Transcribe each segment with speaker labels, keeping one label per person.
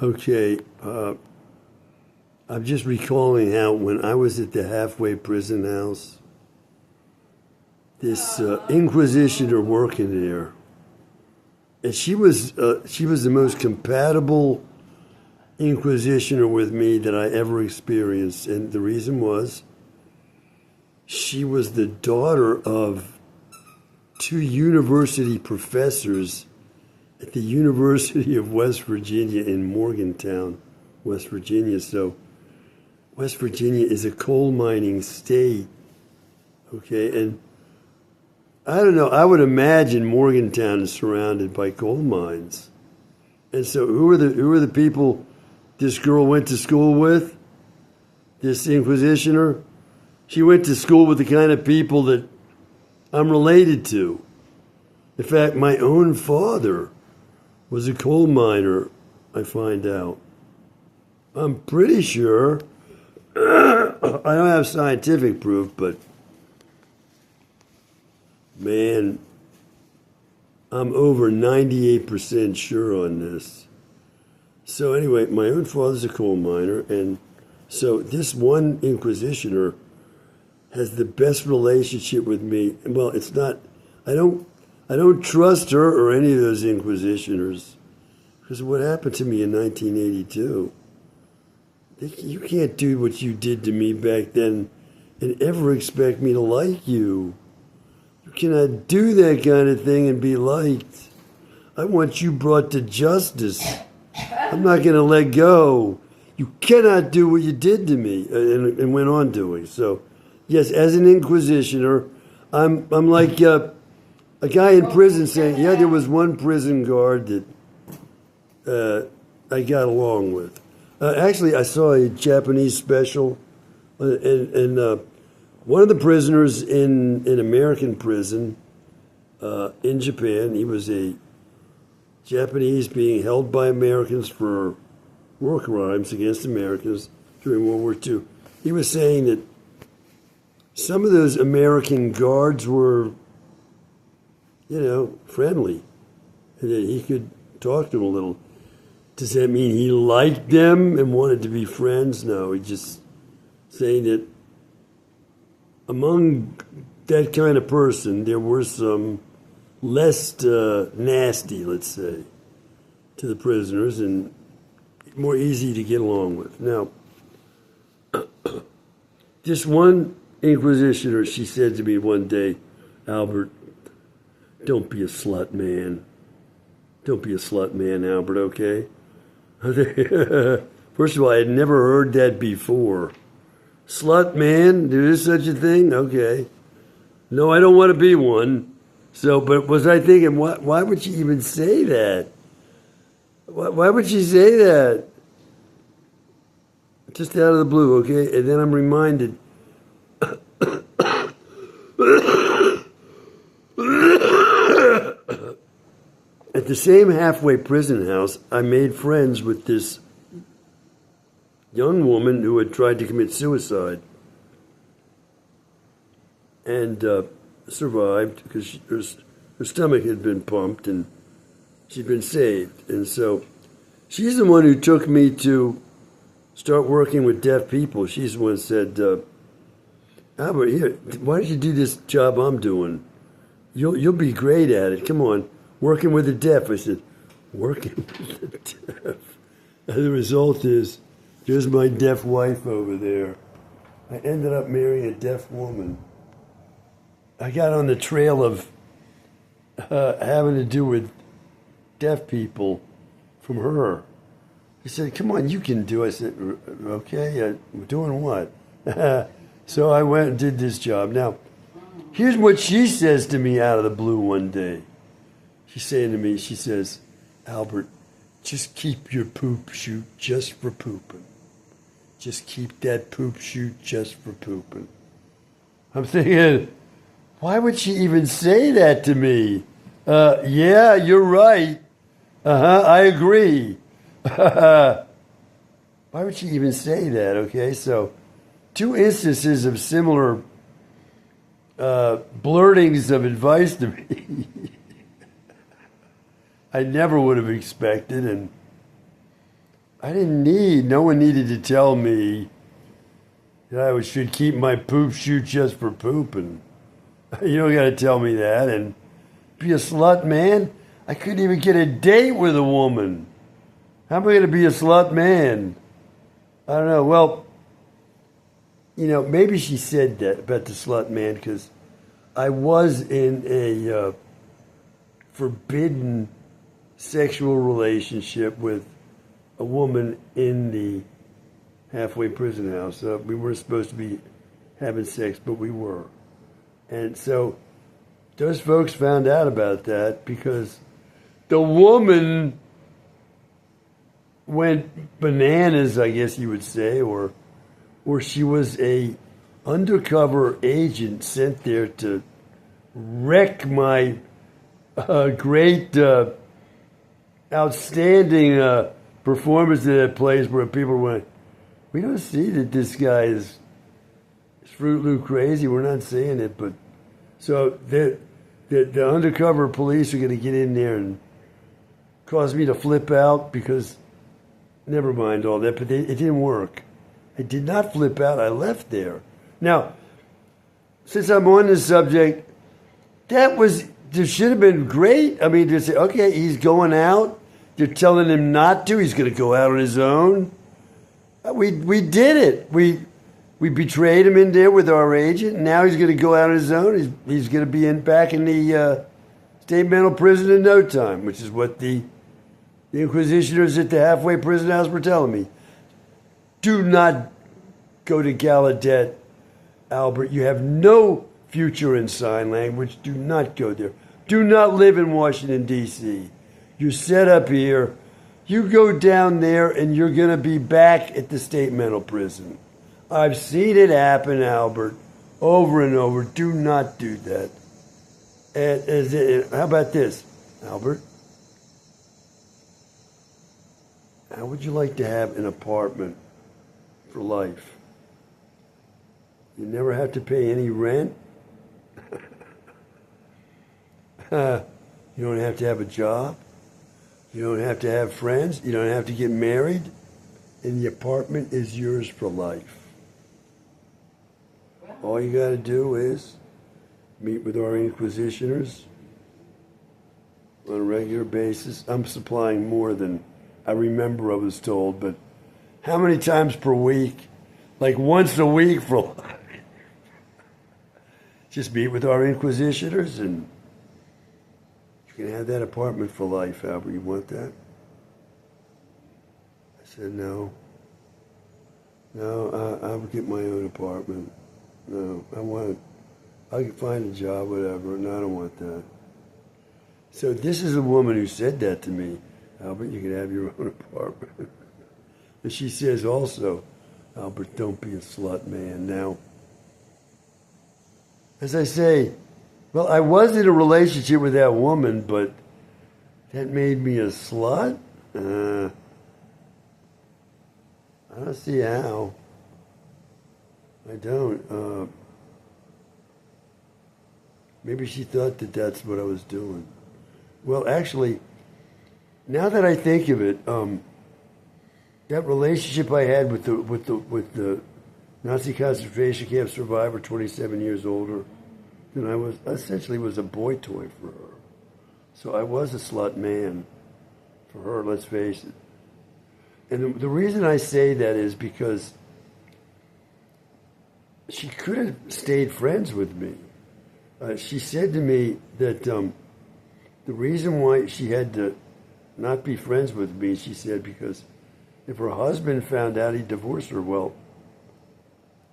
Speaker 1: Okay, I'm just recalling how when I was at the halfway prison house, this inquisitioner working there, and she was the most compatible inquisitioner with me that I ever experienced, and the reason was she was the daughter of two university professors at the University of West Virginia in Morgantown, West Virginia. So West Virginia is a coal mining state, okay? And I don't know, I would imagine Morgantown is surrounded by coal mines. And so who are the people this girl went to school with? This inquisitioner? She went to school with the kind of people that I'm related to. In fact, my own father was a coal miner, I find out. I'm pretty sure. I don't have scientific proof, but man, I'm over 98% sure on this. So anyway, my own father's a coal miner, and so this one inquisitioner has the best relationship with me. Well, it's not, I don't trust her or any of those inquisitioners, because what happened to me in 1982, you can't do what you did to me back then and ever expect me to like you. You cannot do that kind of thing and be liked. I want you brought to justice. I'm not going to let go. You cannot do what you did to me, and went on doing. So, yes, as an inquisitioner, I'm like a guy in prison saying, yeah, there was one prison guard that I got along with. Actually, I saw a Japanese special, and one of the prisoners in American prison in Japan, he was a Japanese being held by Americans for war crimes against Americans during World War II. He was saying that some of those American guards were, friendly, and that he could talk to them a little. Does that mean he liked them and wanted to be friends? No, he just saying that among that kind of person, there were some less nasty, let's say, to the prisoners and more easy to get along with. Now, this one inquisitioner, she said to me one day, Albert, don't be a slut, man. Don't be a slut, man, Albert, okay? First of all, I had never heard that before. Slut, man? There is such a thing? Okay. No, I don't want to be one. So, but was I thinking, why would she even say that? Why would she say that? Just out of the blue, okay? And then I'm reminded. At the same halfway prison house, I made friends with this young woman who had tried to commit suicide and survived because her stomach had been pumped and she'd been saved. And so she's the one who took me to start working with deaf people. She's the one who said, Albert, here, why don't you do this job I'm doing? You'll be great at it. Come on. Working with the deaf. I said, working with the deaf. And the result is, there's my deaf wife over there. I ended up marrying a deaf woman. I got on the trail of having to do with deaf people from her. He said, come on, you can do it. I said, okay, doing what? So I went and did this job. Now, here's what she says to me out of the blue one day. She's saying to me, she says, Albert, just keep your poop chute just for pooping. Just keep that poop chute just for pooping. I'm thinking, why would she even say that to me? Yeah, you're right. I agree. Why would she even say that? Okay, so two instances of similar blurtings of advice to me. I never would have expected, and no one needed to tell me that I should keep my poop shoot just for pooping. You don't got to tell me that. And be a slut man? I couldn't even get a date with a woman. How am I going to be a slut man? I don't know. Well, maybe she said that about the slut man because I was in a forbidden sexual relationship with a woman in the halfway prison house. We weren't supposed to be having sex, but we were. And so those folks found out about that because the woman went bananas, I guess you would say, or she was a undercover agent sent there to wreck my great, outstanding performance at that place where people went, we don't see that this guy is Fruit Loop crazy. We're not seeing it, but so the undercover police are going to get in there and cause me to flip out because, never mind all that, but it didn't work. I did not flip out. I left there. Now, since I'm on this subject, there should have been great. I mean, to say, okay, he's going out. You're telling him not to. He's going to go out on his own. We did it. We betrayed him in there with our agent. And now he's going to go out on his own. He's going to be back in the state mental prison in no time, which is what the inquisitioners at the halfway prison house were telling me. Do not go to Gallaudet, Albert. You have no future in sign language. Do not go there. Do not live in Washington, D.C. You're set up here. You go down there and you're going to be back at the state mental prison. I've seen it happen, Albert, over and over. Do not do that. And how about this, Albert? How would you like to have an apartment for life? You never have to pay any rent. You don't have to have a job. You don't have to have friends. You don't have to get married. And the apartment is yours for life. All you got to do is meet with our inquisitioners on a regular basis. I'm supplying more than I remember I was told, but how many times per week? Like once a week for life. Just meet with our inquisitioners and you can have that apartment for life, Albert. You want that? I said, no. No, I'll get my own apartment. No, I can find a job, whatever. No, I don't want that. So this is a woman who said that to me. Albert, you can have your own apartment. And she says also, Albert, don't be a slut man. Now, as I say, well, I was in a relationship with that woman, but that made me a slut? I don't see how. I don't. Maybe she thought that that's what I was doing. Well, actually, now that I think of it, that relationship I had with the Nazi concentration camp survivor, 27 years older than I was, essentially was a boy toy for her. So I was a slut man for her, let's face it. And the reason I say that is because she could have stayed friends with me. She said to me that the reason why she had to not be friends with me, she said, because if her husband found out he divorced her, well,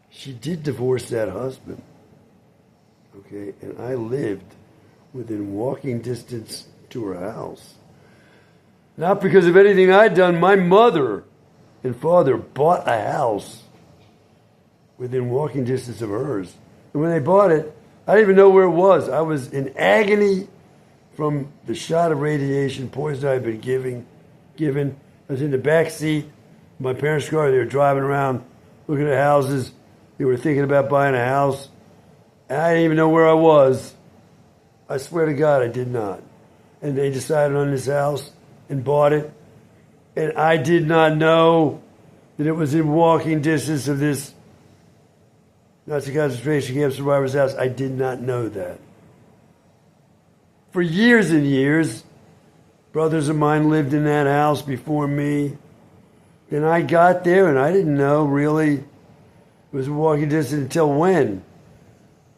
Speaker 1: she did divorce that husband. Okay, and I lived within walking distance to her house. Not because of anything I'd done. My mother and father bought a house within walking distance of hers. And when they bought it, I didn't even know where it was. I was in agony from the shot of radiation poison I'd been given. I was in the back seat of my parents' car. They were driving around looking at houses. They were thinking about buying a house. And I didn't even know where I was. I swear to God, I did not. And they decided on this house and bought it. And I did not know that it was in walking distance of this Nazi concentration camp survivor's house. I did not know that. For years and years, brothers of mine lived in that house before me. And I got there and I didn't know really it was walking distance until when?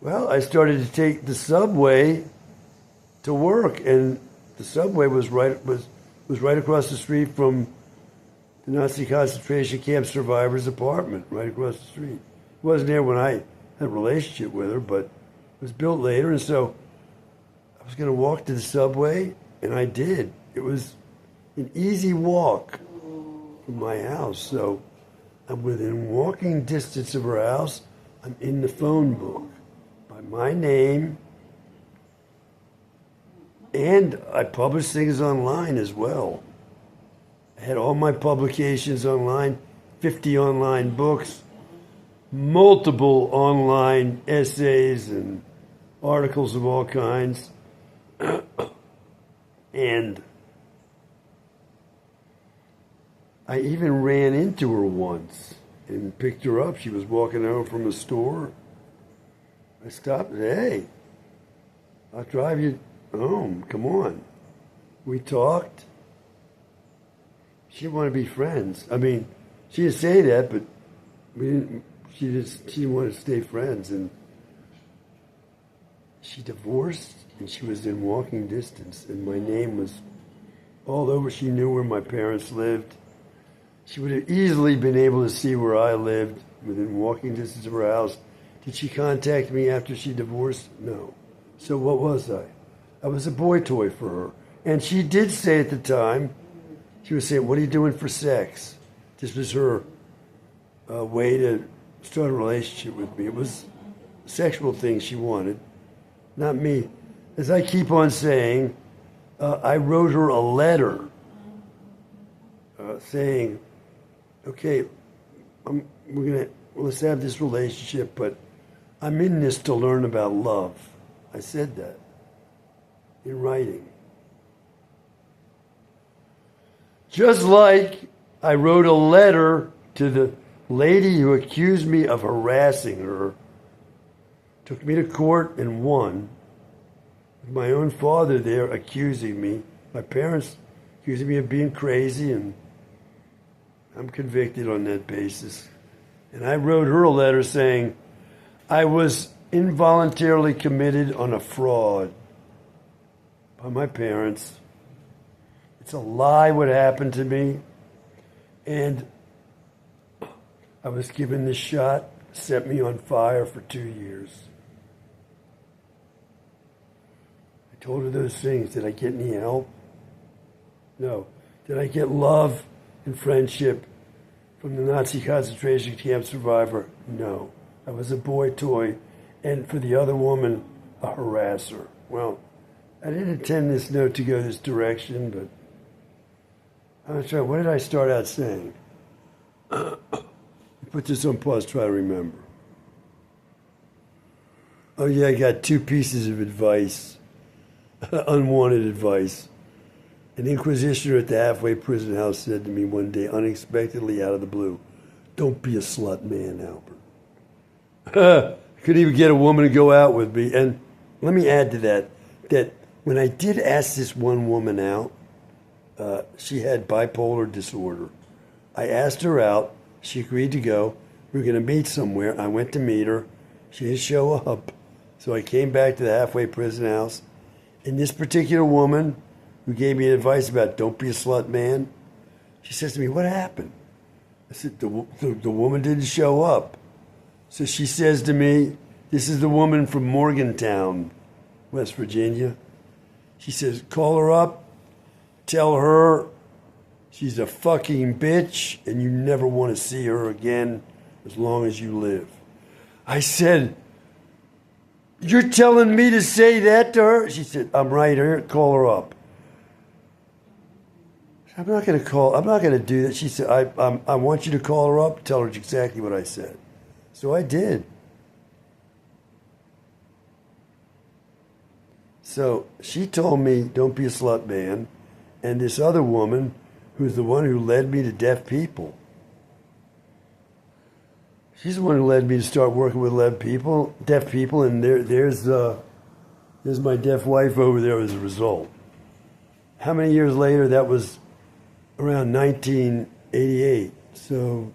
Speaker 1: Well, I started to take the subway to work, and the subway was right across the street from the Nazi concentration camp survivor's apartment, right across the street. It wasn't there when I had a relationship with her, but it was built later, and so I was going to walk to the subway, and I did. It was an easy walk from my house, so I'm within walking distance of her house. I'm in the phone book by my name, and I published things online as well. I had all my publications online, 50 online books, multiple online essays and articles of all kinds. And I even ran into her once and picked her up. She was walking home from a store. I stopped and said, "Hey, I'll drive you home. Come on." We talked. She wanted to be friends. I mean, she didn't say that, but we didn't. She wanted to stay friends, and she divorced, and she was in walking distance, and my name was all over. She knew where my parents lived. She would have easily been able to see where I lived within walking distance of her house. Did she contact me after she divorced? No. So what was I? I was a boy toy for her. And she did say at the time, she was saying, "What are you doing for sex?" This was her way to start a relationship with me. It was a sexual thing she wanted, not me. As I keep on saying, I wrote her a letter saying, "Okay, let's have this relationship, but I'm in this to learn about love." I said that in writing. Just like I wrote a letter to the lady who accused me of harassing her, took me to court and won, with my own father there accusing me, my parents accusing me of being crazy, and I'm convicted on that basis. And I wrote her a letter saying I was involuntarily committed on a fraud by my parents. It's a lie what happened to me. And I was given this shot, set me on fire for 2 years. I told her those things. Did I get any help? No. Did I get love and friendship from the Nazi concentration camp survivor? No. I was a boy toy, and for the other woman, a harasser. Well, I didn't intend this note to go this direction, but I'm not sure. What did I start out saying? Put this on pause, try to remember. Oh yeah, I got 2 pieces of advice, unwanted advice. An inquisitioner at the halfway prison house said to me one day, unexpectedly out of the blue, "Don't be a slut man, Albert." Couldn't even get a woman to go out with me. And let me add to that when I did ask this one woman out, she had bipolar disorder. I asked her out. She agreed to go. We were going to meet somewhere. I went to meet her. She didn't show up. So I came back to the halfway prison house. And this particular woman who gave me advice about don't be a slut man, she says to me, "What happened?" I said, the woman didn't show up. So she says to me, this is the woman from Morgantown, West Virginia. She says, "Call her up, tell her she's a fucking bitch and you never want to see her again as long as you live." I said, "You're telling me to say that to her?" She said, "I'm right here, call her up." I'm not going to do that. She said, I want you to call her up, tell her exactly what I said. So I did. So she told me, "Don't be a slut man." And this other woman who's the one who led me to deaf people. She's the one who led me to start working with deaf people, and there's my deaf wife over there as a result. How many years later? That was around 1988. So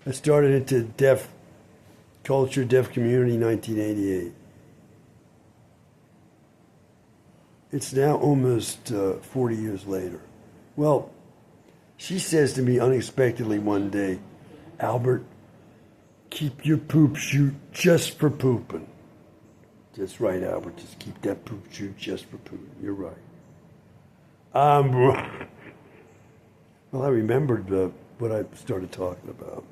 Speaker 1: I started into deaf culture, deaf community, 1988. It's now almost 40 years later. Well, she says to me unexpectedly one day, Albert, keep your poop chute just for pooping. That's right, Albert. Just keep that poop chute just for pooping. You're right. Well, I remembered what I started talking about.